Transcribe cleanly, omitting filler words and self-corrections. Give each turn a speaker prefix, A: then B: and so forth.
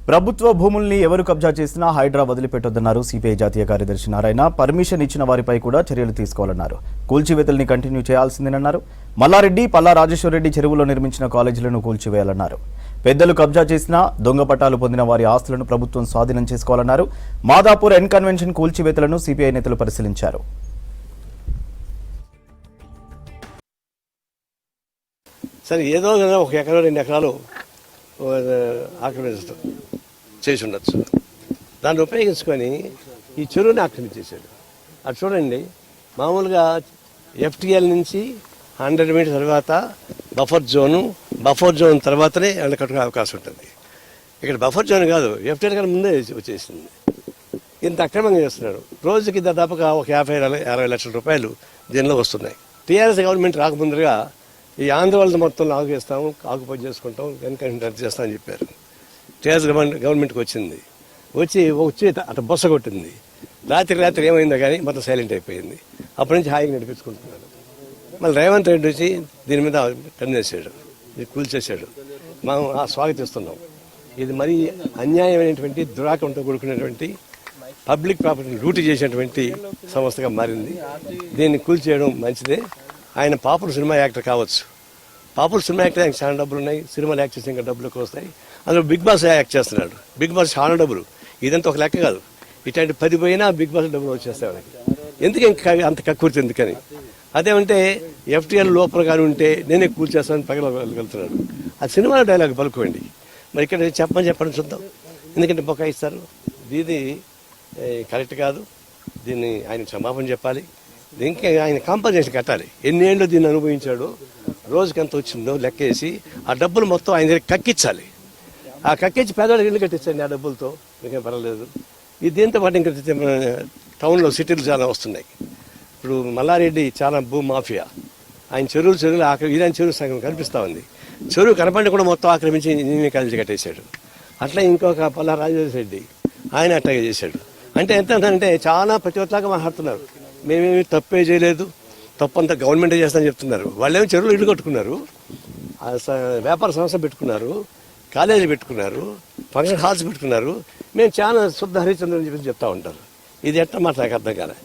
A: ప్రభుత్వ భూముల్ని ఎవరు కబ్జా చేసినా హైడ్రా వదిలిపెట్టొద్దన్నారు సిపిఐ జాతీయ కార్యదర్శి నారాయణ. పర్మిషన్ ఇచ్చిన వారిపై కూడా చర్యలు తీసుకోవాలన్నారు. కూల్చివేతల్ని కంటిన్యూ చేయాల్సిందేనన్నారు. మల్లారెడ్డి, పల్లా రాజేశ్వరరెడ్డి చెరువులో నిర్మించిన కాలేజీలను కూల్చివేయాలన్నారు. పెద్దలు కబ్జా చేసినా దొంగ పట్టాలు పొందిన వారి ఆస్తులను ప్రభుత్వం స్వాధీనం చేసుకోవాలన్నారు. మాదాపూర్ ఎన్ కన్వెన్షన్ కూల్చివేతలను సిపిఐ నేతలు పరిశీలించారు.
B: సరే, ఏదో ఒక ఎకరం 2 ఎకరాలు ఆక్రమించడం చేసి ఉండొచ్చు. దాన్ని ఉపయోగించుకొని ఈ చెరువుని ఆక్రమించేశాడు. అది చూడండి, మామూలుగా FTL నుంచి 100 మీటర్స్ తర్వాత బఫర్ జోన్ తర్వాతనే ఎండ కట్టుకునే అవకాశం ఉంటుంది. ఇక్కడ బఫర్ జోన్ కాదు, FTL కన్నా ముందే వచ్చేసింది. ఇంత అక్రమంగా చేస్తున్నాడు. రోజుకి దాదాపుగా ఒక 50-60 లక్షల రూపాయలు దీనిలో వస్తున్నాయి. టీఆర్ఎస్ గవర్నమెంట్ రాకముందుగా ఈ ఆంధ్ర వాళ్ళని మొత్తం ఆగుచేస్తాము, ఆకుపై చేసుకుంటాం, వెనక రద్దు చేస్తామని చెప్పారు. టీఆర్ఎస్ గవర్నమెంట్కి వచ్చి అటు బొస్స కొట్టింది. రాత్రి ఏమైందో కానీ మొత్తం సైలెంట్ అయిపోయింది. అప్పటి నుంచి హాయిగా నడిపించుకుంటున్నారు. మళ్ళీ రేవంత్ రెడ్డి వచ్చి దీని మీద కన్నేసాడు, ఇది కూల్చేశాడు. మనం స్వాగతిస్తున్నాం. ఇది మరీ అన్యాయమైనటువంటి దురాకంతో కూడుకునేటువంటి పబ్లిక్ ప్రాపర్టీని లూటీ చేసినటువంటి సంస్థగా మారింది. దీన్ని కూల్చేయడం మంచిదే. ఆయన పాపులర్ సినిమా యాక్టర్ కావచ్చు. పాపులర్ సినిమా యాక్టర్ ఆయనకు చాలా డబ్బులు ఉన్నాయి. సినిమాలు యాక్ట్ చేసి ఇంకా డబ్బులు ఎక్కువ వస్తాయి. అందులో బిగ్ బాస్ యాక్ట్ చేస్తున్నాడు. బిగ్ బాస్ చాలా డబ్బులు. ఇదంతా ఒక లెక్క కాదు. ఇట్లాంటి 10 పోయినా బిగ్ బాస్ డబ్బులు వచ్చేస్తాయి వాళ్ళకి. ఎందుకు ఇంకా అంత కక్కుర్తి ఎందుకని? అదేమంటే FTL లోపల కానీ ఉంటే నేనే కూల్చేస్తానని పగలగలుగుతున్నాడు. ఆ సినిమాలో డైలాగ్ పలుకోండి. మరి ఇక్కడ చెప్పండి చూద్దాం. ఎందుకంటే బొకాయిస్తారు. ఇది కరెక్ట్ కాదు. దీన్ని ఆయన క్షమాపణ చెప్పాలి. దీనికి ఆయన కాంపన్సేషన్ కట్టాలి. ఎన్నేళ్ళు దీన్ని అనుభవించాడో, రోజుకి ఎంత వచ్చిందో లెక్కేసి ఆ డబ్బులు మొత్తం ఆయన దగ్గర కక్కించాలి. ఆ కక్కించి పేదవాళ్ళకి ఇల్లు కట్టించండి ఆ డబ్బులతో, మీకేం పర్వాలేదు. దీంతో పాటు ఇంకా టౌన్లో సిటీలు చాలా వస్తున్నాయి. ఇప్పుడు మల్లారెడ్డి చాలా భూ మాఫియా. ఆయన చెరువులు ఇదే చెరువు సగం కనిపిస్తూ ఉంది. చెరువు కనపడి కూడా మొత్తం ఆక్రమించి ఇంజనీరింగ్ కాలేజీ కట్టేశాడు. అట్లా ఇంకొక పల్లా రాజేశ్వరరెడ్డి ఆయన అట్లాగే చేశాడు. అంటే ఎంత చాలా ప్రతివట్లాగా మాట్లాడుతున్నారు. మేమేమి తప్పే చేయలేదు, తప్పంతా గవర్నమెంటే చేస్తామని చెప్తున్నారు. వాళ్ళేమో చెరువులు ఇల్లు కట్టుకున్నారు, వ్యాపార సంస్థ పెట్టుకున్నారు, కాలేజీ పెట్టుకున్నారు, ఫంక్షన్ హాల్స్ పెట్టుకున్నారు. మేము చాలా శుద్ధ హరిచంద్ర అని చెప్పి చెప్తా ఉంటారు. ఇది ఎట్లా మాట నాకు అర్థం కాలే.